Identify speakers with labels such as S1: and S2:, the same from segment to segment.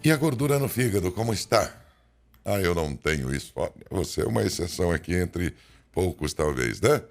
S1: E a gordura no fígado, como está? Ah, eu não tenho isso. Olha, você é uma exceção aqui entre poucos, talvez, né?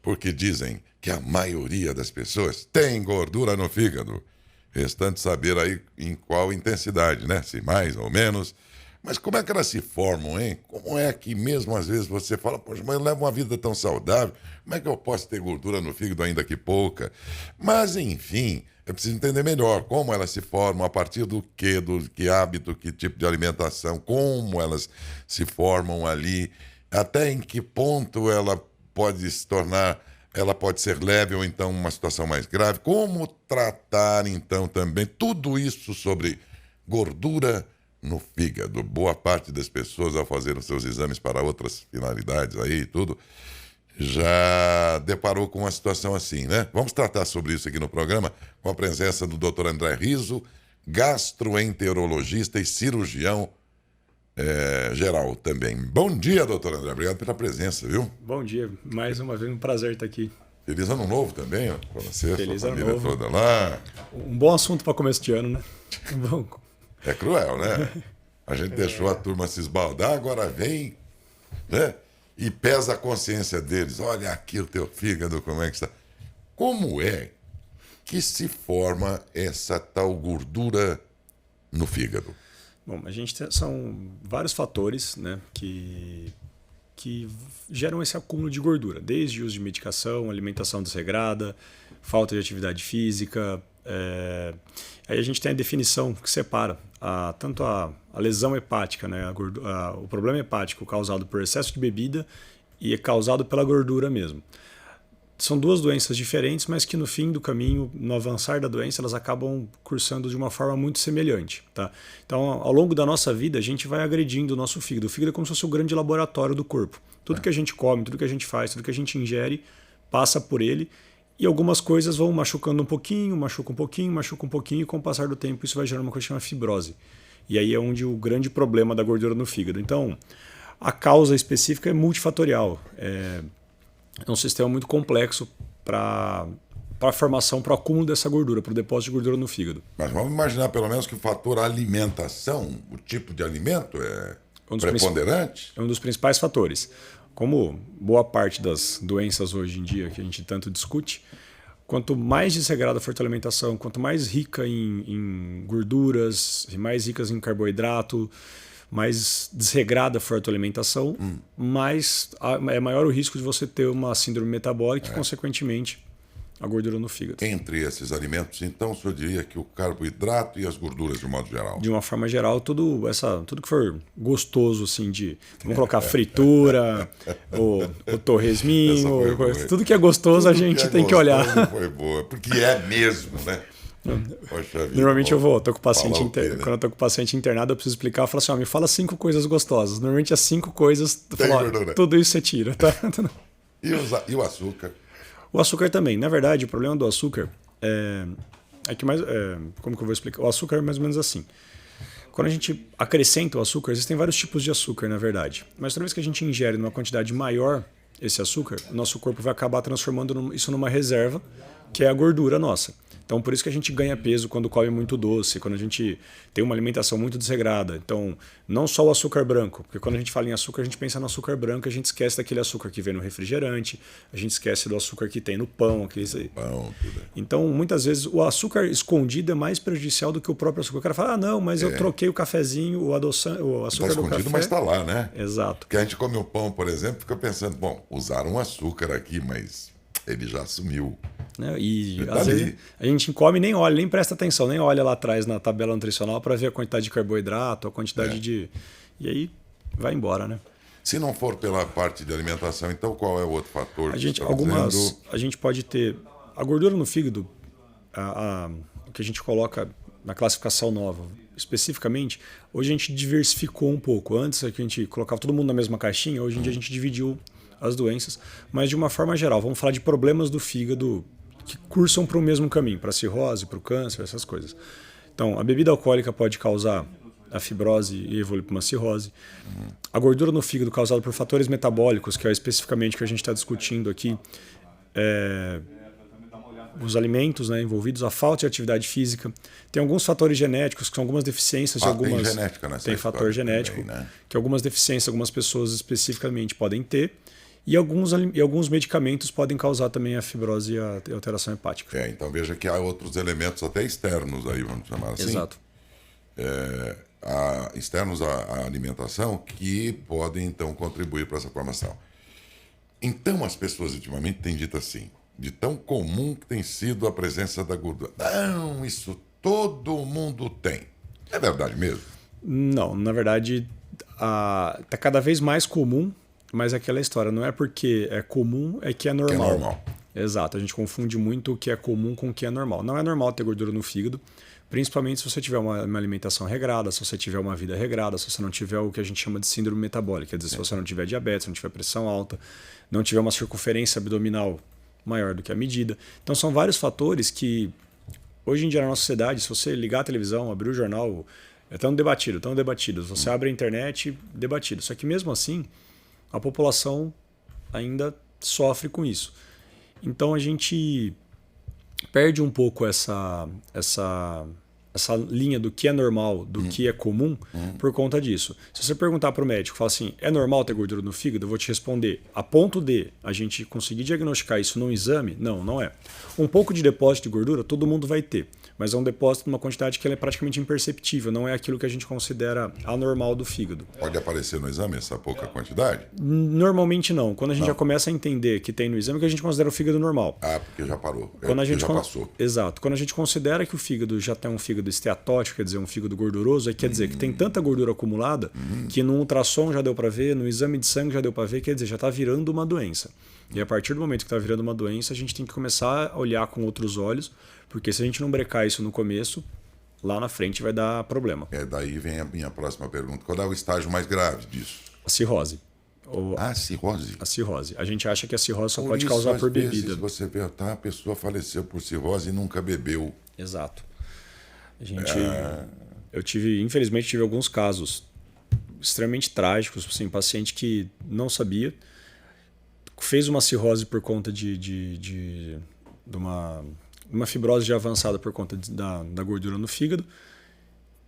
S1: Porque dizem que a maioria das pessoas tem gordura no fígado. Restante saber aí em qual intensidade, né? Se mais ou menos. Mas como é que elas se formam, hein? Como é que mesmo às vezes você fala, poxa, mas eu levo uma vida tão saudável, como é que eu posso ter gordura no fígado ainda que pouca? Mas, enfim, eu preciso entender melhor como elas se formam, a partir do quê, do que hábito, que tipo de alimentação, como elas se formam ali, até em que ponto ela pode se tornar, ela pode ser leve ou então uma situação mais grave, como tratar então também tudo isso sobre gordura no fígado. Boa parte das pessoas, ao fazer os seus exames para outras finalidades aí e tudo, já deparou com uma situação assim, né? Vamos tratar sobre isso aqui no programa com a presença do Dr. André Riso, gastroenterologista e cirurgião geral também. Bom dia, doutor André. Obrigado pela presença, viu?
S2: Bom dia, mais uma vez um prazer estar aqui.
S1: Feliz Ano Novo também, ó, para você, sua
S2: Feliz Ano
S1: família
S2: Novo.
S1: toda lá.
S2: Um bom assunto para começo de ano, né? Bom,
S1: É cruel, né? A gente deixou a turma se esbaldar, agora vem, né? E pesa a consciência deles. Olha aqui o teu fígado, como é que está. Como é que se forma essa tal gordura no fígado?
S2: bom, são vários fatores, né, que geram esse acúmulo de gordura, desde uso de medicação, alimentação desregrada, falta de atividade física. Aí a gente tem a definição que separa tanto a lesão hepática, né, o problema hepático causado por excesso de bebida e é causado pela gordura mesmo. São duas doenças diferentes, mas que no fim do caminho, no avançar da doença, elas acabam cursando de uma forma muito semelhante. Tá? Então, ao longo da nossa vida, a gente vai agredindo o nosso fígado. O fígado é como se fosse o grande laboratório do corpo. Tudo que a gente come, tudo que a gente faz, tudo que a gente ingere, passa por ele. E algumas coisas vão machucando um pouquinho, machuca um pouquinho, machuca um pouquinho, e com o passar do tempo isso vai gerando uma coisa chamada fibrose. E aí é onde o grande problema da gordura no fígado. Então, a causa específica é multifatorial. É um sistema muito complexo para a formação, para o acúmulo dessa gordura, para o depósito de gordura no fígado.
S1: Mas vamos imaginar pelo menos que o fator alimentação, o tipo de alimento é preponderante?
S2: É um dos principais fatores. Como boa parte das doenças hoje em dia que a gente tanto discute, quanto mais desregrada for a tua alimentação, quanto mais rica em gorduras, mais ricas em carboidrato, mais desregrada for a tua alimentação, é maior o risco de você ter uma síndrome metabólica e, consequentemente, a gordura no fígado.
S1: Entre esses alimentos, então, o senhor diria que o carboidrato e as gorduras, de modo geral?
S2: De uma forma geral, tudo que for gostoso, assim, vamos colocar fritura, o torresminho, tudo que é gostoso a gente tem que olhar.
S1: Foi boa, porque é mesmo, né? Poxa vida,
S2: Normalmente tô com o paciente
S1: né?
S2: quando eu tô com o paciente internado, eu preciso explicar, eu falo assim, me fala 5 coisas gostosas. Normalmente as 5 coisas, tudo isso você tira, tá?
S1: E o açúcar?
S2: O açúcar também. Na verdade, o problema do açúcar como que eu vou explicar? O açúcar é mais ou menos assim. Quando a gente acrescenta o açúcar, existem vários tipos de açúcar, na verdade. Mas toda vez que a gente ingere numa quantidade maior esse açúcar, o nosso corpo vai acabar transformando isso numa reserva, que é a gordura nossa. Então, por isso que a gente ganha peso quando come muito doce, quando a gente tem uma alimentação muito desregrada. Então, não só o açúcar branco, porque quando a gente fala em açúcar, a gente pensa no açúcar branco, a gente esquece daquele açúcar que vem no refrigerante, a gente esquece do açúcar que tem no pão. Então, muitas vezes, o açúcar escondido é mais prejudicial do que o próprio açúcar. O cara fala, não, mas eu troquei o cafezinho, o açúcar do café.
S1: Mas está lá, né?
S2: Exato.
S1: Porque a gente come o pão, por exemplo, fica pensando, bom, usaram açúcar aqui, mas ele já sumiu.
S2: E às vezes a gente come e nem olha, nem presta atenção, nem olha lá atrás na tabela nutricional para ver a quantidade de carboidrato, a quantidade de... E aí vai embora, né?
S1: Se não for pela parte de alimentação, então qual é o outro fator?
S2: A gente pode ter... A gordura no fígado, o que a gente coloca na classificação nova, especificamente, hoje a gente diversificou um pouco. Antes a gente colocava todo mundo na mesma caixinha, hoje em dia a gente dividiu as doenças, mas de uma forma geral. Vamos falar de problemas do fígado que cursam para o mesmo caminho, para a cirrose, para o câncer, essas coisas. Então, a bebida alcoólica pode causar a fibrose e evoluir para uma cirrose. A gordura no fígado causada por fatores metabólicos, que é especificamente o que a gente está discutindo aqui, os alimentos, né, envolvidos, a falta de atividade física. Tem alguns fatores genéticos, que são algumas deficiências.
S1: Tem genética nessa
S2: Tem fator genético,
S1: também, né?
S2: que algumas deficiências, algumas pessoas especificamente podem ter. E alguns medicamentos podem causar também a fibrose e a alteração hepática.
S1: Então veja que há outros elementos até externos aí, vamos chamar assim.
S2: Exato.
S1: Externos à alimentação que podem então contribuir para essa formação. Então as pessoas ultimamente têm dito assim, de tão comum que tem sido a presença da gordura. Não, isso todo mundo tem. É verdade mesmo?
S2: Não, na verdade está cada vez mais comum, mas é aquela história, não é porque é comum, é que é normal.
S1: Que é normal.
S2: Exato, a gente confunde muito o que é comum com o que é normal. Não é normal ter gordura no fígado, principalmente se você tiver uma alimentação regrada, se você tiver uma vida regrada, se você não tiver o que a gente chama de síndrome metabólica, quer dizer, se você não tiver diabetes, não tiver pressão alta, não tiver uma circunferência abdominal maior do que a medida. Então são vários fatores que, hoje em dia na nossa sociedade, se você ligar a televisão, abrir o jornal, é tão debatido. Se você abre a internet, debatido. Só que mesmo assim, a população ainda sofre com isso. Então a gente perde um pouco essa linha do que é normal, do que é comum, por conta disso. Se você perguntar para o médico, fala assim, é normal ter gordura no fígado? Eu vou te responder, a ponto de a gente conseguir diagnosticar isso num exame? Não, não é. Um pouco de depósito de gordura todo mundo vai ter, mas é um depósito numa quantidade que ela é praticamente imperceptível, não é aquilo que a gente considera anormal do fígado.
S1: Pode aparecer no exame essa pouca quantidade?
S2: Normalmente não. Quando a gente já começa a entender que tem no exame, que a gente considera o fígado normal.
S1: Porque já parou.
S2: Quando a gente
S1: já passou.
S2: Exato. Quando a gente considera que o fígado já tem um fígado esteatótico, quer dizer, um fígado gorduroso, aí quer dizer que tem tanta gordura acumulada que no ultrassom já deu para ver, no exame de sangue já deu para ver, quer dizer, já está virando uma doença. E a partir do momento que está virando uma doença, a gente tem que começar a olhar com outros olhos, porque se a gente não brecar isso no começo, lá na frente vai dar problema.
S1: Daí vem a minha próxima pergunta. Qual é o estágio mais grave disso?
S2: A cirrose.
S1: A cirrose?
S2: A cirrose. A gente acha que a cirrose só pode causar por bebida.
S1: Você vê, a pessoa faleceu por cirrose e nunca bebeu.
S2: Exato. Infelizmente, tive alguns casos extremamente trágicos, assim, paciente que não sabia, fez uma cirrose por conta de uma fibrose já avançada por conta da gordura no fígado.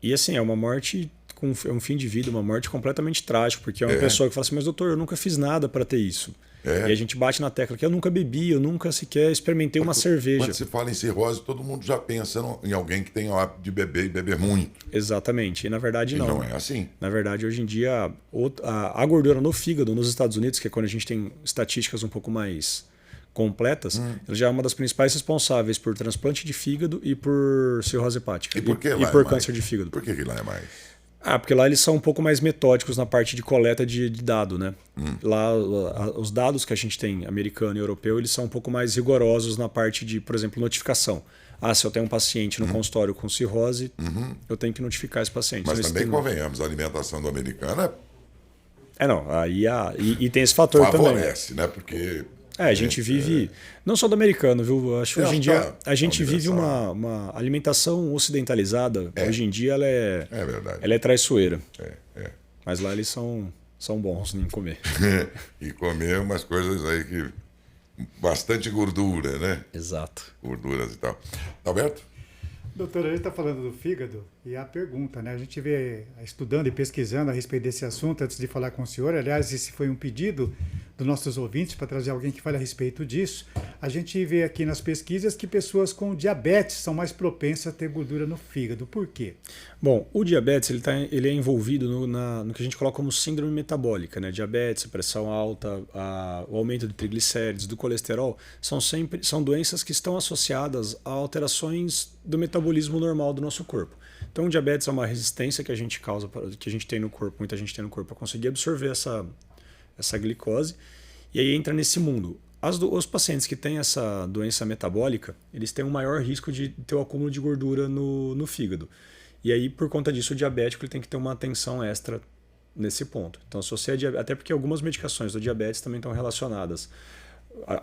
S2: E assim, é uma morte, é um fim de vida, uma morte completamente trágica, porque é uma pessoa que fala assim, mas doutor, eu nunca fiz nada para ter isso. E a gente bate na tecla que eu nunca bebi, eu nunca sequer experimentei uma cerveja.
S1: Quando se fala em cirrose, todo mundo já pensa em alguém que tem o hábito de beber e beber muito.
S2: Exatamente, e na verdade não.
S1: Não é assim.
S2: Na verdade, hoje em dia, a gordura no fígado, nos Estados Unidos, que é quando a gente tem estatísticas um pouco mais completas, ela já é uma das principais responsáveis por transplante de fígado e por cirrose hepática.
S1: E por que lá
S2: e por câncer de fígado.
S1: Por que lá é mais?
S2: Porque lá eles são um pouco mais metódicos na parte de coleta de dado, né? Lá, os dados que a gente tem, americano e europeu, eles são um pouco mais rigorosos na parte de, por exemplo, notificação. Se eu tenho um paciente no consultório com cirrose, eu tenho que notificar esse paciente.
S1: Mas também convenhamos, a alimentação do americano
S2: e tem esse fator
S1: favorece,
S2: também.
S1: né? Porque...
S2: A gente vive, não só do americano, viu? Acho que hoje em dia a gente vive uma alimentação ocidentalizada. Hoje em dia ela é
S1: verdade.
S2: Ela é traiçoeira. Mas lá eles são bons em comer.
S1: E comer umas coisas aí que... Bastante gordura, né?
S2: Exato.
S1: Gorduras e tal. Alberto?
S3: Doutor, a gente está falando do fígado e a pergunta, né? A gente vê estudando e pesquisando a respeito desse assunto antes de falar com o senhor. Aliás, esse foi um pedido dos nossos ouvintes para trazer alguém que fale a respeito disso. A gente vê aqui nas pesquisas que pessoas com diabetes são mais propensas a ter gordura no fígado. Por quê?
S2: Bom, o diabetes ele é envolvido no que a gente coloca como síndrome metabólica, né? Diabetes, pressão alta, o aumento de triglicéridos, do colesterol, são doenças que estão associadas a alterações do metabolismo normal do nosso corpo. Então, o diabetes é uma resistência que a gente que a gente tem no corpo, muita gente tem no corpo, para conseguir absorver essa glicose, e aí entra nesse mundo. Os pacientes que têm essa doença metabólica, eles têm um maior risco de ter o acúmulo de gordura no fígado. E aí, por conta disso, o diabético ele tem que ter uma atenção extra nesse ponto. Então, se você até porque algumas medicações do diabetes também estão relacionadas.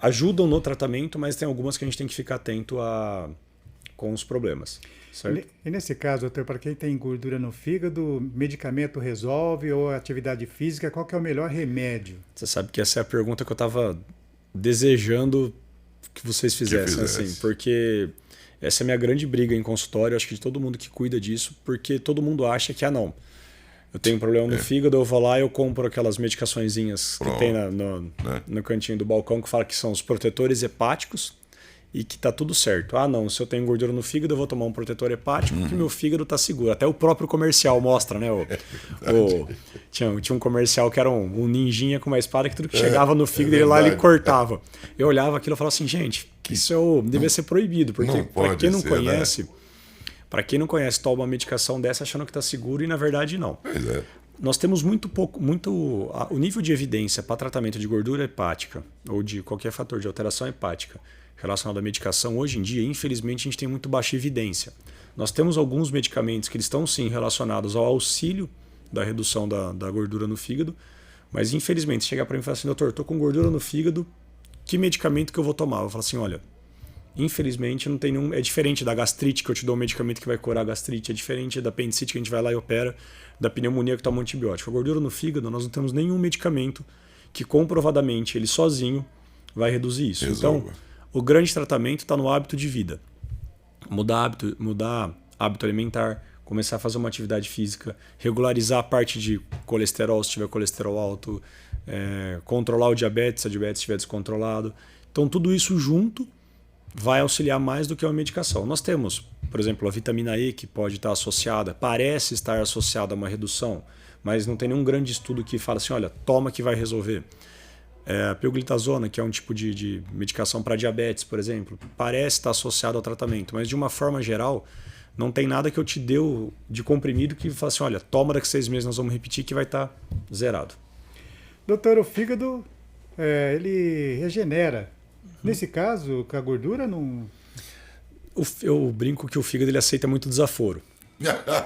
S2: Ajudam no tratamento, mas tem algumas que a gente tem que ficar atento com os problemas. Certo?
S3: E nesse caso, doutor, para quem tem gordura no fígado, medicamento resolve ou atividade física, qual que é o melhor remédio?
S2: Você sabe que essa é a pergunta que eu estava desejando que vocês fizessem, assim, porque essa é a minha grande briga em consultório, acho que de todo mundo que cuida disso, porque todo mundo acha que, não, eu tenho um problema no fígado, eu vou lá e eu compro aquelas medicaçõezinhas que tem no cantinho do balcão que fala que são os protetores hepáticos e que tá tudo certo. Não, se eu tenho gordura no fígado, eu vou tomar um protetor hepático porque meu fígado tá seguro. Até o próprio comercial mostra, né? Tinha um comercial que era um ninjinha com uma espada que tudo que chegava no fígado, ele lá ele cortava. Eu olhava aquilo e falava assim, gente, isso devia ser proibido, porque para quem não conhece... Né? Para quem não conhece, toma uma medicação dessa achando que está seguro e na verdade não.
S1: Pois é.
S2: Nós temos o nível de evidência para tratamento de gordura hepática ou de qualquer fator de alteração hepática relacionado à medicação, hoje em dia, infelizmente, a gente tem muito baixa evidência. Nós temos alguns medicamentos que eles estão sim relacionados ao auxílio da redução da gordura no fígado, mas infelizmente, se chegar para mim e falar assim, doutor, estou com gordura no fígado, que medicamento que eu vou tomar? Eu vou falar assim, olha, infelizmente não tem nenhum. É diferente da gastrite, que eu te dou um medicamento que vai curar a gastrite, é diferente da apendicite que a gente vai lá e opera, da pneumonia que toma um antibiótico. A gordura no fígado, nós não temos nenhum medicamento que comprovadamente ele sozinho vai reduzir isso.
S1: Resolva.
S2: Então, o grande tratamento está no hábito de vida. Mudar hábito alimentar, começar a fazer uma atividade física, regularizar a parte de colesterol se tiver colesterol alto, controlar o diabetes se a diabetes estiver descontrolado. Então, tudo isso junto vai auxiliar mais do que uma medicação. Nós temos, por exemplo, a vitamina E que pode estar associada, parece estar associada a uma redução, mas não tem nenhum grande estudo que fala assim, olha, toma que vai resolver. A pioglitazona, que é um tipo de medicação para diabetes, por exemplo, parece estar associado ao tratamento, mas de uma forma geral, não tem nada que eu te deu de comprimido que fala assim, olha, toma daqui a 6 meses, nós vamos repetir que vai estar zerado.
S3: Doutor, o fígado, ele regenera. Nesse caso, com a gordura não...
S2: Eu brinco que o fígado ele aceita muito desaforo.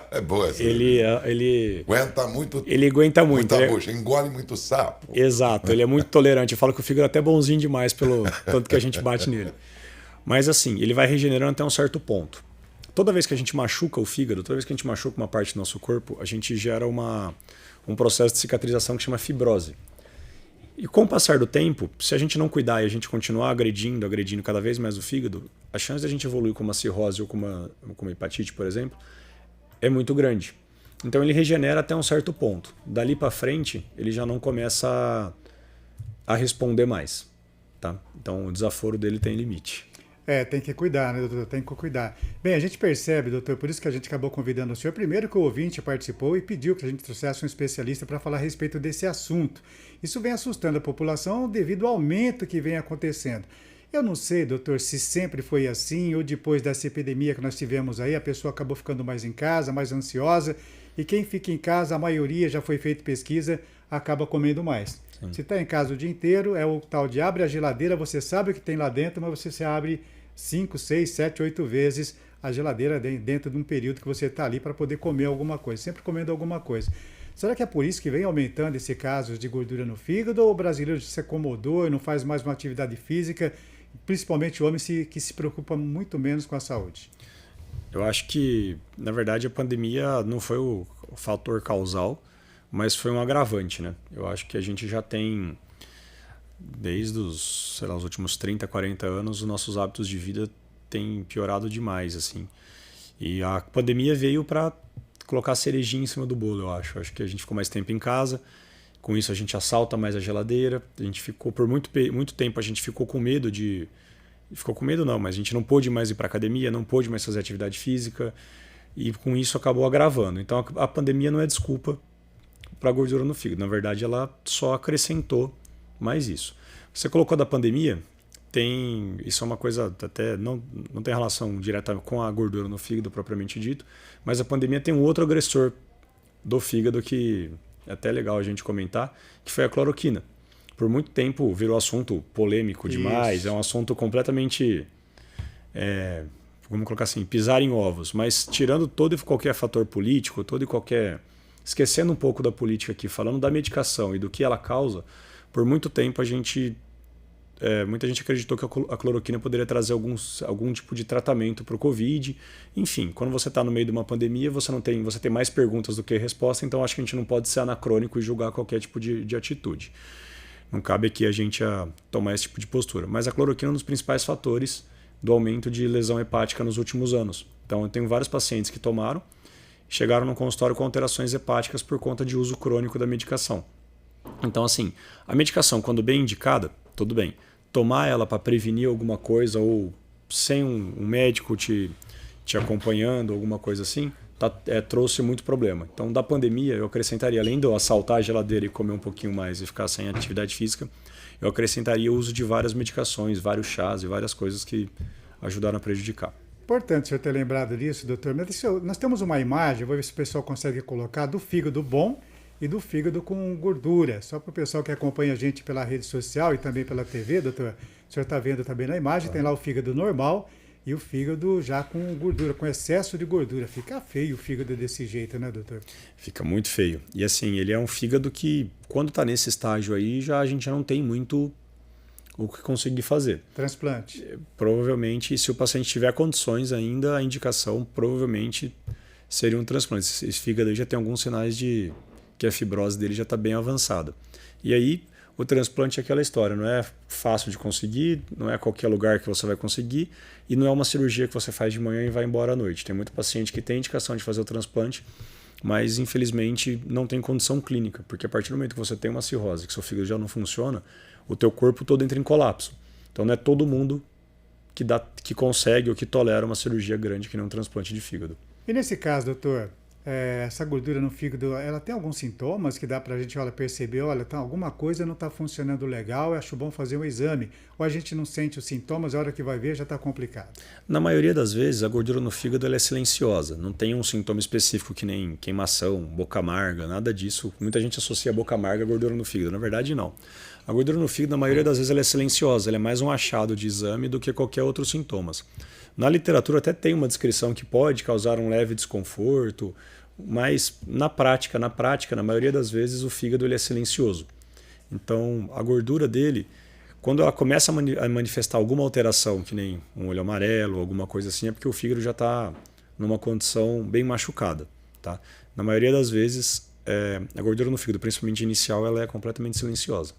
S1: É boa essa.
S2: Ele
S1: aguenta muito.
S2: Ele aguenta muito.
S1: Muita bucha, engole muito sapo.
S2: Exato, ele é muito tolerante. Eu falo que o fígado é até bonzinho demais pelo tanto que a gente bate nele. Mas assim, ele vai regenerando até um certo ponto. Toda vez que a gente machuca o fígado, toda vez que a gente machuca uma parte do nosso corpo, a gente gera um processo de cicatrização que chama fibrose. E com o passar do tempo, se a gente não cuidar e a gente continuar agredindo cada vez mais o fígado, a chance de a gente evoluir com uma cirrose ou com uma hepatite, por exemplo, é muito grande. Então ele regenera até um certo ponto. Dali para frente, ele já não começa a responder mais. Tá? Então o desaforo dele tem limite.
S3: Tem que cuidar, né, doutor? Tem que cuidar. Bem, a gente percebe, doutor, por isso que a gente acabou convidando o senhor. Primeiro que o ouvinte participou e pediu que a gente trouxesse um especialista para falar a respeito desse assunto. Isso vem assustando a população devido ao aumento que vem acontecendo. Eu não sei, doutor, se sempre foi assim ou depois dessa epidemia que nós tivemos aí, a pessoa acabou ficando mais em casa, mais ansiosa, e quem fica em casa, a maioria, já foi feita pesquisa, acaba comendo mais. Sim. Se está em casa o dia inteiro, é o tal de abre a geladeira, você sabe o que tem lá dentro, mas você se abre 5, 6, 7, 8 vezes a geladeira dentro de um período que você está ali para poder comer alguma coisa, sempre comendo alguma coisa. Será que é por isso que vem aumentando esse caso de gordura no fígado, ou o brasileiro se acomodou e não faz mais uma atividade física, principalmente o homem que se preocupa muito menos com a saúde?
S2: Eu acho que, na verdade, a pandemia não foi o fator causal, mas foi um agravante, né? Eu acho que a gente já tem, desde os últimos 30, 40 anos, os nossos hábitos de vida têm piorado demais, assim. E a pandemia veio para colocar a cerejinha em cima do bolo, eu acho. Eu acho que a gente ficou mais tempo em casa, com isso a gente assalta mais a geladeira, a gente ficou, por muito tempo, a gente ficou com medo de... Ficou com medo não, mas a gente não pôde mais ir para academia, não pôde mais fazer atividade física, e com isso acabou agravando. Então a pandemia não é desculpa para a gordura no fígado, na verdade ela só acrescentou mais isso. Você colocou da pandemia, isso é uma coisa até não tem relação direta com a gordura no fígado propriamente dito, mas a pandemia tem um outro agressor do fígado que é até legal a gente comentar, que foi a cloroquina. Por muito tempo virou assunto polêmico demais, é um assunto completamente, vamos colocar assim, pisar em ovos, mas tirando todo e qualquer fator político, esquecendo um pouco da política aqui, falando da medicação e do que ela causa, por muito tempo muita gente acreditou que a cloroquina poderia trazer algum tipo de tratamento para o Covid. Enfim, quando você está no meio de uma pandemia, você tem mais perguntas do que resposta, então acho que a gente não pode ser anacrônico e julgar qualquer tipo de atitude. Não cabe aqui a gente tomar esse tipo de postura. Mas a cloroquina é um dos principais fatores do aumento de lesão hepática nos últimos anos. Então, eu tenho vários pacientes que tomaram, chegaram no consultório com alterações hepáticas por conta de uso crônico da medicação. Então, assim, a medicação, quando bem indicada, tudo bem. Tomar ela para prevenir alguma coisa ou sem um médico te acompanhando, alguma coisa assim, trouxe muito problema. Então, da pandemia, eu acrescentaria, além de eu assaltar a geladeira e comer um pouquinho mais e ficar sem atividade física, eu acrescentaria o uso de várias medicações, vários chás e várias coisas que ajudaram a prejudicar.
S3: Importante o senhor ter lembrado disso, doutor. Mas nós temos uma imagem, vou ver se o pessoal consegue colocar, do fígado bom e do fígado com gordura. Só para o pessoal que acompanha a gente pela rede social e também pela TV, doutor, o senhor está vendo também na imagem, tem lá o fígado normal e o fígado já com gordura, com excesso de gordura. Fica feio o fígado desse jeito, né, doutor?
S2: Fica muito feio. E assim, ele é um fígado que, quando está nesse estágio aí, a gente já não tem muito o que conseguir fazer.
S3: Transplante.
S2: Provavelmente, se o paciente tiver condições ainda, a indicação provavelmente seria um transplante. Esse fígado aí já tem alguns sinais de que a fibrose dele já está bem avançada. E aí, o transplante é aquela história, não é fácil de conseguir, não é qualquer lugar que você vai conseguir e não é uma cirurgia que você faz de manhã e vai embora à noite. Tem muito paciente que tem indicação de fazer o transplante, mas infelizmente não tem condição clínica, porque a partir do momento que você tem uma cirrose, que seu fígado já não funciona, o teu corpo todo entra em colapso. Então não é todo mundo que consegue ou que tolera uma cirurgia grande que nem um transplante de fígado.
S3: E nesse caso, doutor, essa gordura no fígado, ela tem alguns sintomas que dá para a gente perceber, alguma coisa não está funcionando legal, eu acho bom fazer um exame. Ou a gente não sente os sintomas, a hora que vai ver já está complicado?
S2: Na maioria das vezes, a gordura no fígado ela é silenciosa, não tem um sintoma específico que nem queimação, boca amarga, nada disso. Muita gente associa a boca amarga à gordura no fígado, na verdade não. A gordura no fígado, na maioria das vezes, ela é silenciosa, ela é mais um achado de exame do que qualquer outro sintomas. Na literatura até tem uma descrição que pode causar um leve desconforto, mas na prática, na maioria das vezes, o fígado ele é silencioso. Então, a gordura dele, quando ela começa a manifestar alguma alteração, que nem um olho amarelo, alguma coisa assim, é porque o fígado já está numa condição bem machucada. Tá? Na maioria das vezes, a gordura no fígado, principalmente inicial, ela é completamente silenciosa.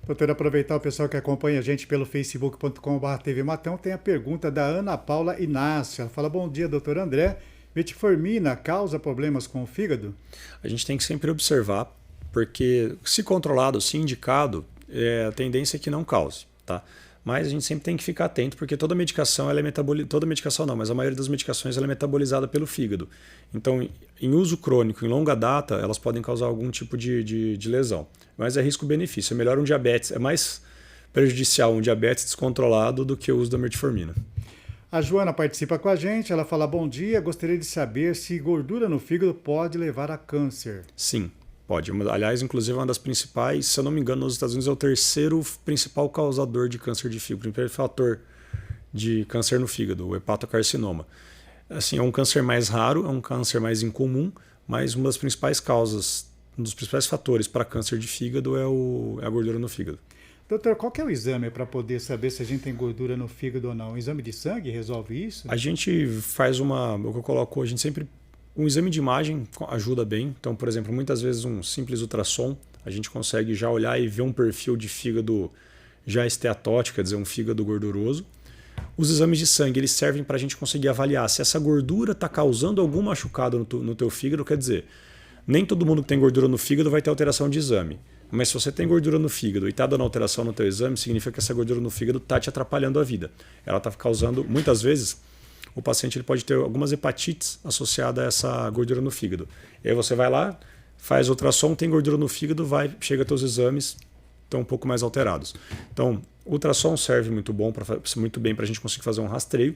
S3: Doutor, aproveitar o pessoal que acompanha a gente pelo facebook.com/TV Matão, tem a pergunta da Ana Paula Inácio. Ela fala: bom dia, doutor André. Metformina causa problemas com o fígado? A
S2: gente tem que sempre observar, porque se controlado, se indicado, a tendência é que não cause, tá? Mas a gente sempre tem que ficar atento, porque toda medicação ela é toda medicação não, mas a maioria das medicações ela é metabolizada pelo fígado. Então, em uso crônico, em longa data, elas podem causar algum tipo de lesão. Mas é risco-benefício. É melhor um diabetes, é mais prejudicial um diabetes descontrolado do que o uso da metformina.
S3: A Joana participa com a gente, ela fala: bom dia, gostaria de saber se gordura no fígado pode levar a câncer.
S2: Sim, pode. Aliás, inclusive, uma das principais, se eu não me engano, nos Estados Unidos é o terceiro principal causador de câncer de fígado, o primeiro fator de câncer no fígado, o hepatocarcinoma. Assim, é um câncer mais raro, é um câncer mais incomum, mas uma das principais causas, um dos principais fatores para câncer de fígado é a gordura no fígado.
S3: Doutor, qual que é o exame para poder saber se a gente tem gordura no fígado ou não? Um exame de sangue resolve isso?
S2: A gente faz o que eu coloco, a gente sempre... Um exame de imagem ajuda bem. Então, por exemplo, muitas vezes um simples ultrassom, a gente consegue já olhar e ver um perfil de fígado já esteatótico, quer dizer, um fígado gorduroso. Os exames de sangue eles servem para a gente conseguir avaliar se essa gordura está causando algum machucado no teu fígado. Quer dizer, nem todo mundo que tem gordura no fígado vai ter alteração de exame. Mas se você tem gordura no fígado e está dando alteração no teu exame, significa que essa gordura no fígado está te atrapalhando a vida. Ela está causando, muitas vezes, o paciente ele pode ter algumas hepatites associadas a essa gordura no fígado. E aí você vai lá, faz ultrassom, tem gordura no fígado, chega aos teus exames, estão um pouco mais alterados. Então, o ultrassom serve muito bem para a gente conseguir fazer um rastreio.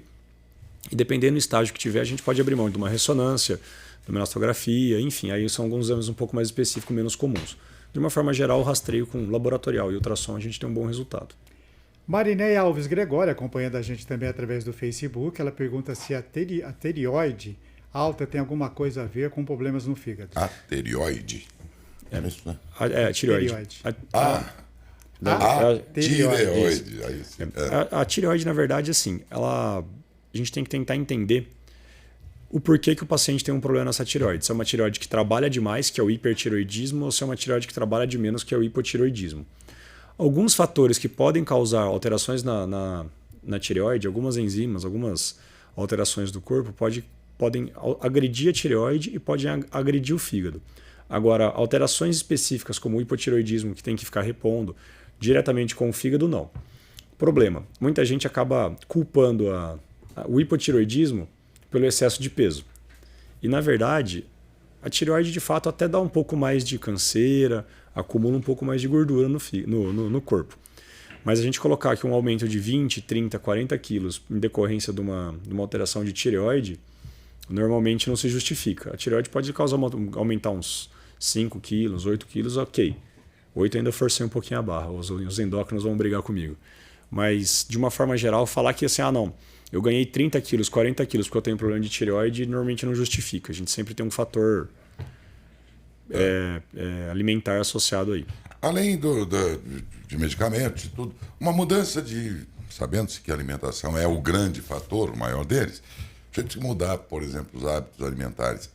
S2: E dependendo do estágio que tiver, a gente pode abrir mão de uma ressonância, de uma elastografia, enfim, aí são alguns exames um pouco mais específicos, menos comuns. De uma forma geral, o rastreio com laboratorial e ultrassom a gente tem um bom resultado.
S3: Marinéia Alves Gregório, acompanhando a gente também através do Facebook, ela pergunta se a tireoide alta tem alguma coisa a ver com problemas no fígado.
S1: A tireoide? É isso, né?
S2: Tireoide.
S1: Tireoide.
S2: A tireoide, na verdade, assim, a gente tem que tentar entender o porquê que o paciente tem um problema nessa tireoide. Se é uma tireoide que trabalha demais, que é o hipertireoidismo, ou se é uma tireoide que trabalha de menos, que é o hipotireoidismo. Alguns fatores que podem causar alterações na tireoide, algumas enzimas, algumas alterações do corpo podem agredir a tireoide e podem agredir o fígado. Agora, alterações específicas como o hipotireoidismo, que tem que ficar repondo, diretamente com o fígado, não. Problema, muita gente acaba culpando o hipotireoidismo pelo excesso de peso. E, na verdade, a tireoide, de fato, até dá um pouco mais de canseira, acumula um pouco mais de gordura no corpo. Mas a gente colocar aqui um aumento de 20, 30, 40 quilos em decorrência de uma alteração de tireoide, normalmente não se justifica. A tireoide pode aumentar uns 5 quilos, 8 quilos, ok. 8 ainda forcei um pouquinho a barra, os endócrinos vão brigar comigo. Mas, de uma forma geral, falar que assim, não, eu ganhei 30 quilos, 40 quilos porque eu tenho problema de tireoide, normalmente não justifica. A gente sempre tem um fator alimentar associado aí.
S1: Além de medicamentos e tudo, uma mudança sabendo-se que a alimentação é o grande fator, o maior deles, se a gente mudar, por exemplo, os hábitos alimentares,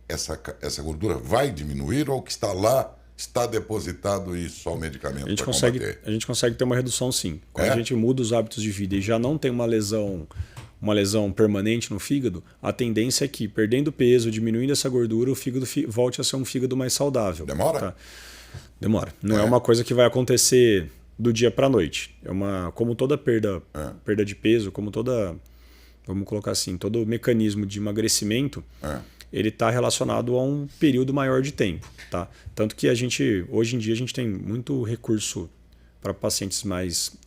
S1: essa gordura vai diminuir ou o que está lá está depositado e só o medicamento para combater?
S2: A gente consegue ter uma redução, sim. Quando a gente muda os hábitos de vida e já não tem uma lesão permanente no fígado, a tendência é que, perdendo peso, diminuindo essa gordura, o fígado volte a ser um fígado mais saudável.
S1: Demora?
S2: Tá? Demora. Não é uma coisa que vai acontecer do dia para a noite. Como toda perda de peso, como vamos colocar assim, todo mecanismo de emagrecimento, ele está relacionado a um período maior de tempo. Tá? Tanto que hoje em dia, a gente tem muito recurso para pacientes mais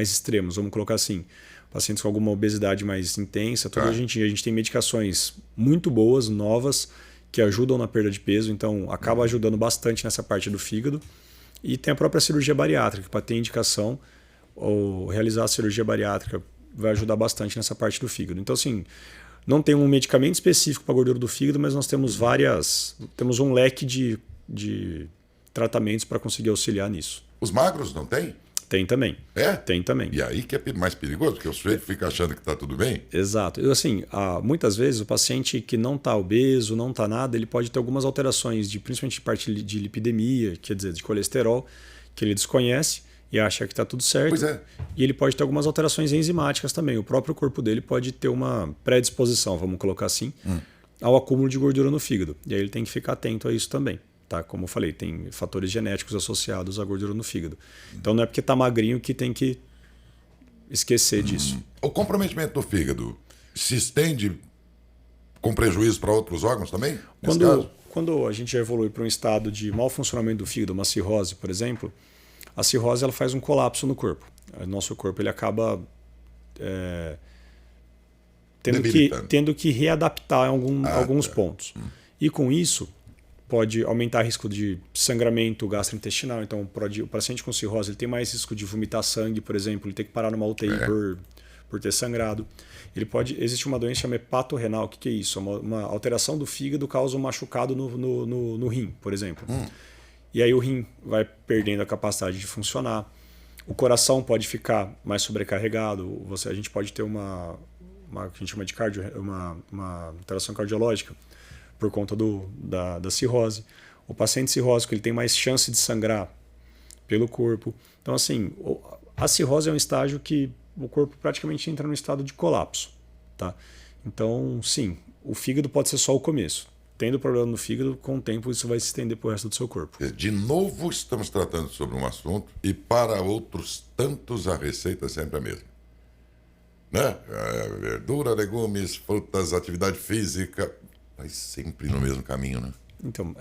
S2: extremos, vamos colocar assim, pacientes com alguma obesidade mais intensa. A gente tem medicações muito boas, novas, que ajudam na perda de peso, então acaba ajudando bastante nessa parte do fígado. E tem a própria cirurgia bariátrica, para ter indicação, ou realizar a cirurgia bariátrica vai ajudar bastante nessa parte do fígado. Então, assim, não tem um medicamento específico para a gordura do fígado, mas nós temos temos um leque de tratamentos para conseguir auxiliar nisso.
S1: Os magros não tem?
S2: Tem também.
S1: É?
S2: Tem também.
S1: E aí que é mais perigoso, porque o sujeito fica achando que está tudo bem?
S2: Exato. Assim, muitas vezes o paciente que não está obeso, não está nada, ele pode ter algumas alterações, principalmente de parte de lipidemia, quer dizer, de colesterol, que ele desconhece e acha que está tudo certo.
S1: Pois é.
S2: E ele pode ter algumas alterações enzimáticas também. O próprio corpo dele pode ter uma predisposição, vamos colocar assim, ao acúmulo de gordura no fígado. E aí ele tem que ficar atento a isso também. Tá? Como eu falei, tem fatores genéticos associados à gordura no fígado. Então não é porque está magrinho que tem que esquecer disso.
S1: O comprometimento do fígado se estende com prejuízo para outros órgãos também?
S2: Quando a gente já evolui para um estado de mau funcionamento do fígado, uma cirrose, por exemplo, a cirrose ela faz um colapso no corpo. O nosso corpo ele acaba tendo que readaptar alguns pontos. E com isso, pode aumentar o risco de sangramento gastrointestinal. Então, o paciente com cirrose ele tem mais risco de vomitar sangue, por exemplo, ele tem que parar numa UTI por ter sangrado. Existe uma doença chamada hepatorrenal. O que é isso? Uma alteração do fígado causa um machucado no rim, por exemplo. E aí o rim vai perdendo a capacidade de funcionar. O coração pode ficar mais sobrecarregado. A gente pode ter uma que a gente chama de uma alteração cardiológica por conta da cirrose. O paciente cirrósico ele tem mais chance de sangrar pelo corpo. Então, assim, a cirrose é um estágio que o corpo praticamente entra no estado de colapso. Tá? Então, sim, o fígado pode ser só o começo. Tendo problema no fígado, com o tempo isso vai se estender para o resto do seu corpo.
S1: De novo, estamos tratando sobre um assunto e para outros tantos a receita é sempre a mesma. Né? Verdura, legumes, frutas, atividade física, vai sempre no mesmo caminho, né? Então,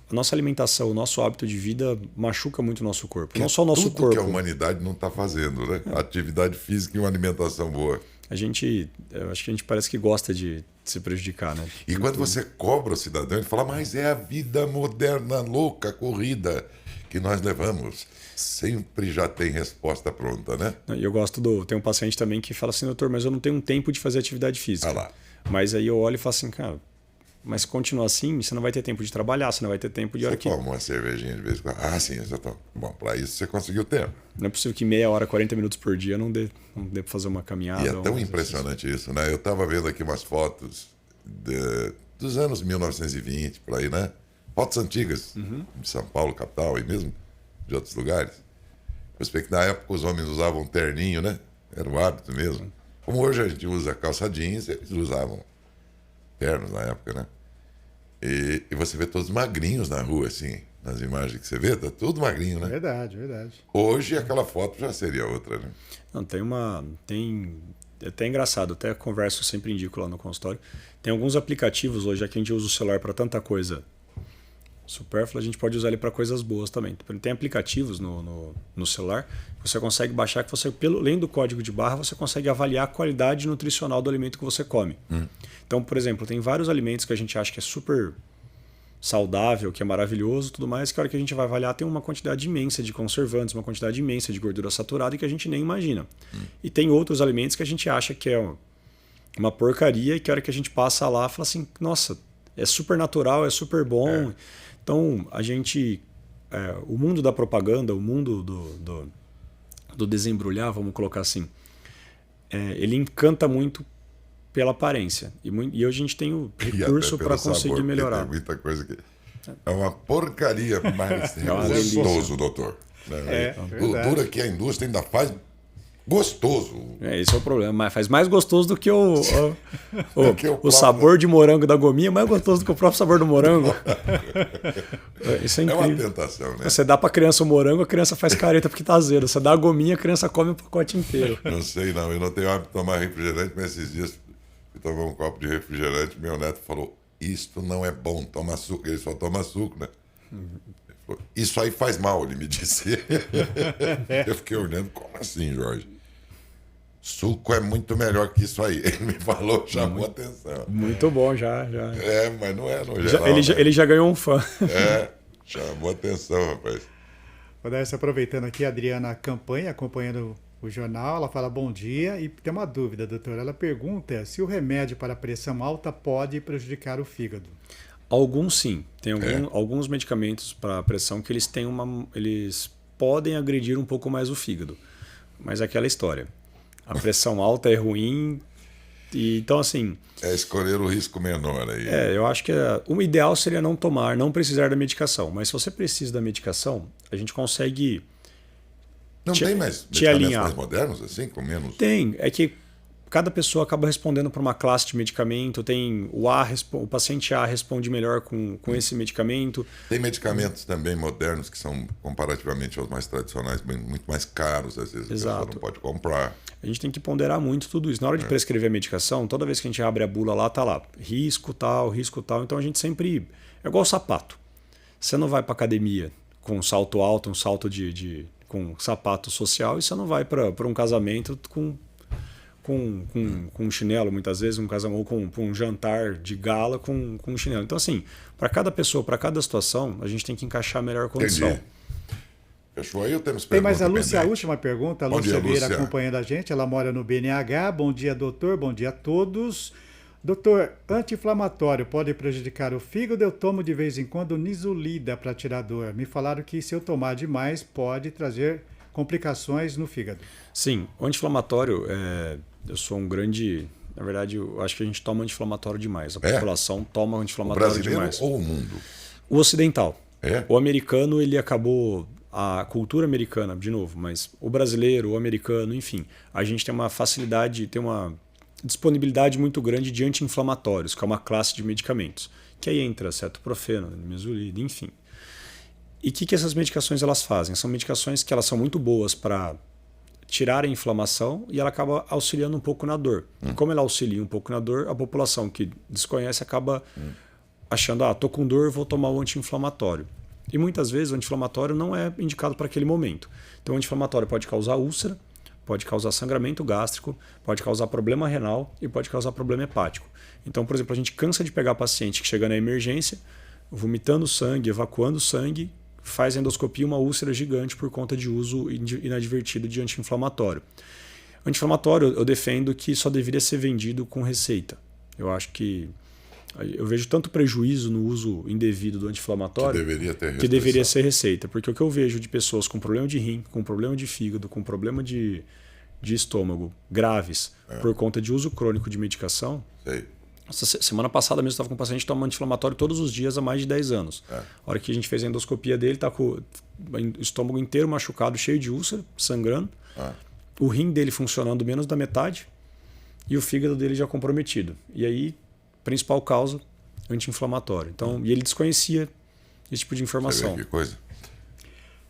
S2: a nossa alimentação, o nosso hábito de vida machuca muito o nosso corpo. Não só o nosso
S1: tudo
S2: corpo.
S1: Que a humanidade não está fazendo, né? Atividade física e uma alimentação boa.
S2: Eu acho que a gente parece que gosta de se prejudicar, né?
S1: E quando você cobra o cidadão, ele fala, mas é a vida moderna, louca, corrida que nós levamos. Sempre já tem resposta pronta, né?
S2: E eu tem um paciente também que fala assim, doutor, mas eu não tenho tempo de fazer atividade física.
S1: Ah lá.
S2: Mas aí eu olho e falo assim, cara, mas se continuar assim, você não vai ter tempo de trabalhar, você não vai ter tempo de...
S1: Você toma uma cervejinha de vez em quando? Ah, sim, eu já tomo. Bom, para isso você conseguiu tempo.
S2: Não é possível que meia hora, 40 minutos por dia não dê para fazer uma caminhada.
S1: E é tão impressionante isso, né? Eu estava vendo aqui umas fotos dos anos 1920, por aí, né? fotos antigas de São Paulo, capital, e mesmo de outros lugares. Eu sei que na época os homens usavam terninho, né? Era o hábito mesmo. Como hoje a gente usa calça jeans, eles usavam ternos na época, né? E você vê todos magrinhos na rua, assim, nas imagens que você vê, tá tudo magrinho, né?
S3: Verdade, verdade.
S1: Hoje aquela foto já seria outra, né?
S2: Não, é até engraçado, até converso, sempre indico lá no consultório. Tem alguns aplicativos hoje, já que a gente usa o celular para tanta coisa supérflua, a gente pode usar ele para coisas boas também. Tem aplicativos no celular que você consegue baixar, que você, além do código de barra, você consegue avaliar a qualidade nutricional do alimento que você come. Então, por exemplo, tem vários alimentos que a gente acha que é super saudável, que é maravilhoso, tudo mais, que a hora que a gente vai avaliar tem uma quantidade imensa de conservantes, uma quantidade imensa de gordura saturada que a gente nem imagina. E tem outros alimentos que a gente acha que é uma porcaria e que a hora que a gente passa lá, fala assim, nossa, é super natural, é super bom. Então, a gente... o mundo da propaganda, o mundo do desembrulhar, vamos colocar assim, ele encanta muito pela aparência. E hoje a gente tem o recurso para conseguir melhorar.
S1: Tem muita coisa que é uma porcaria, mas é
S2: uma
S1: gostoso, doutor. O duro é que a indústria ainda faz gostoso.
S2: Esse é o problema. Mas faz mais gostoso do que o
S1: sabor
S2: de morango da gominha, é mais gostoso do que o próprio sabor do morango. Isso é incrível.
S1: É uma tentação, né?
S2: Você dá pra criança o morango, a criança faz careta porque tá azedo. Você dá a gominha, a criança come o pacote inteiro.
S1: Não sei, não. Eu não tenho hábito de tomar refrigerante, mas esses dias fui tomar um copo de refrigerante, meu neto falou, isto não é bom, toma açúcar. Ele só toma açúcar, né? Ele falou, isso aí faz mal, ele me disse. Eu fiquei olhando, como assim, Jorge? Suco é muito melhor que isso aí. Ele me falou, chamou atenção.
S2: Muito bom, já.
S1: Mas não é no geral.
S2: Ele já ganhou um fã.
S1: Chamou atenção, rapaz.
S3: Vou dar essa aproveitando aqui, a Adriana Campanha, acompanhando o jornal, ela fala bom dia e tem uma dúvida, doutor. Ela pergunta se o remédio para pressão alta pode prejudicar o fígado.
S2: Alguns sim. Tem alguns medicamentos para pressão que eles podem agredir um pouco mais o fígado. Mas é aquela história. A pressão alta é ruim. Então, assim...
S1: É escolher o risco menor aí.
S2: Eu acho que o ideal seria não tomar, não precisar da medicação. Mas se você precisa da medicação, a gente consegue...
S1: Não tem mais medicamentos mais modernos, assim, com menos...
S2: Tem. É que cada pessoa acaba respondendo para uma classe de medicamento. Tem o paciente A responde melhor com esse medicamento.
S1: Tem medicamentos também modernos que são, comparativamente aos mais tradicionais, muito mais caros. Às vezes
S2: Exato.
S1: A pessoa não pode comprar.
S2: A gente tem que ponderar muito tudo isso. Na hora de prescrever a medicação, toda vez que a gente abre a bula lá, tá lá. Risco tal. Então a gente sempre... É igual sapato. Você não vai para academia com um salto alto, um salto com sapato social, e você não vai para um casamento com um chinelo, muitas vezes, ou com um jantar de gala com um chinelo. Então, assim, para cada pessoa, para cada situação, a gente tem que encaixar a melhor condição.
S1: Entendi. Fechou aí? Temos
S3: tem mais a
S1: pendente.
S3: Lúcia, a última pergunta. A Lúcia Vieira acompanhando a gente. Ela mora no BNH. Bom dia, doutor. Bom dia a todos. Doutor, anti-inflamatório pode prejudicar o fígado? Eu tomo de vez em quando nisolida para tirar dor. Me falaram que se eu tomar demais pode trazer complicações no fígado.
S2: Sim, o anti-inflamatório, eu sou um grande... Na verdade, eu acho que a gente toma anti-inflamatório demais. A população toma anti-inflamatório demais.
S1: O brasileiro ou o mundo?
S2: O ocidental.
S1: É?
S2: O americano, ele acabou... A cultura americana, de novo, mas o brasileiro, o americano, enfim, a gente tem uma facilidade, tem uma disponibilidade muito grande de anti-inflamatórios, que é uma classe de medicamentos. Que aí entra cetoprofeno, nimesulida, enfim. E o que essas medicações elas fazem? São medicações que elas são muito boas para tirar a inflamação e ela acaba auxiliando um pouco na dor. E como ela auxilia um pouco na dor, a população que desconhece acaba achando, tô com dor, vou tomar o anti-inflamatório. E muitas vezes o anti-inflamatório não é indicado para aquele momento. Então o anti-inflamatório pode causar úlcera, pode causar sangramento gástrico, pode causar problema renal e pode causar problema hepático. Então, por exemplo, a gente cansa de pegar paciente que chega na emergência, vomitando sangue, evacuando sangue, faz endoscopia, uma úlcera gigante por conta de uso inadvertido de anti-inflamatório. Anti-inflamatório, eu defendo que só deveria ser vendido com receita. Eu acho que... Eu vejo tanto prejuízo no uso indevido do anti-inflamatório que deveria ser receita. Porque o que eu vejo de pessoas com problema de rim, com problema de fígado, com problema de estômago graves por conta de uso crônico de medicação, Semana passada mesmo eu estava com um paciente tomando anti-inflamatório todos os dias há mais de 10 anos. A hora que a gente fez a endoscopia dele, está com o estômago inteiro machucado, cheio de úlcera, sangrando. O rim dele funcionando menos da metade e o fígado dele já comprometido. E aí, principal causa, anti-inflamatório. Então, e ele desconhecia esse tipo de informação.
S1: Você vê que coisa.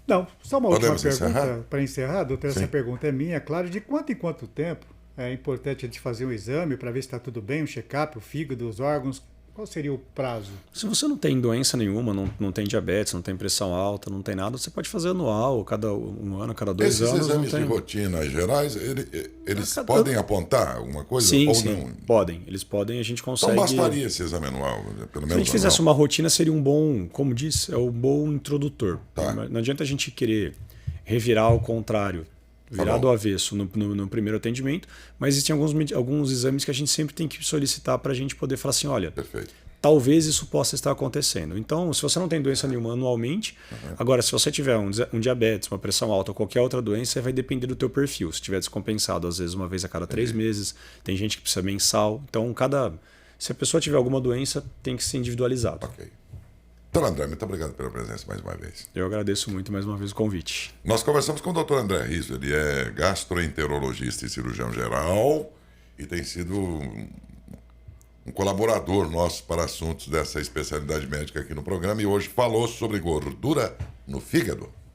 S3: Não, só uma última
S1: Podemos
S3: pergunta para encerrar, doutor.
S1: Sim.
S3: Essa pergunta é minha, claro. De quanto em quanto tempo é importante a gente fazer um exame para ver se está tudo bem, um check-up, o fígado, os órgãos? Qual seria o prazo?
S2: Se você não tem doença nenhuma, não tem diabetes, não tem pressão alta, não tem nada, você pode fazer anual, cada um ano, cada 2
S1: Esses
S2: anos.
S1: exames
S2: não tem...
S1: de rotina gerais, eles podem apontar alguma coisa
S2: Sim,
S1: ou
S2: sim,
S1: não?
S2: podem. Eles podem, a gente consegue...
S1: Então bastaria esse exame anual, pelo menos.
S2: Se a gente fizesse uma rotina, seria um bom, como diz, é um bom introdutor.
S1: Tá.
S2: Não adianta a gente querer revirar ao contrário, virar do avesso no primeiro atendimento, mas existem alguns exames que a gente sempre tem que solicitar para a gente poder falar assim, olha,
S1: Perfeito.
S2: talvez isso possa estar acontecendo. Então, se você não tem doença nenhuma anualmente, agora, se você tiver um diabetes, uma pressão alta ou qualquer outra doença, vai depender do teu perfil. Se estiver descompensado, às vezes uma vez a cada 3 meses, tem gente que precisa mensal. Então, se a pessoa tiver alguma doença, tem que ser individualizado.
S1: Ok. Doutor André, muito obrigado pela presença mais uma vez.
S2: Eu agradeço muito mais uma vez o convite.
S1: Nós conversamos com o doutor André Riso, ele é gastroenterologista e cirurgião geral e tem sido um colaborador nosso para assuntos dessa especialidade médica aqui no programa e hoje falou sobre gordura no fígado.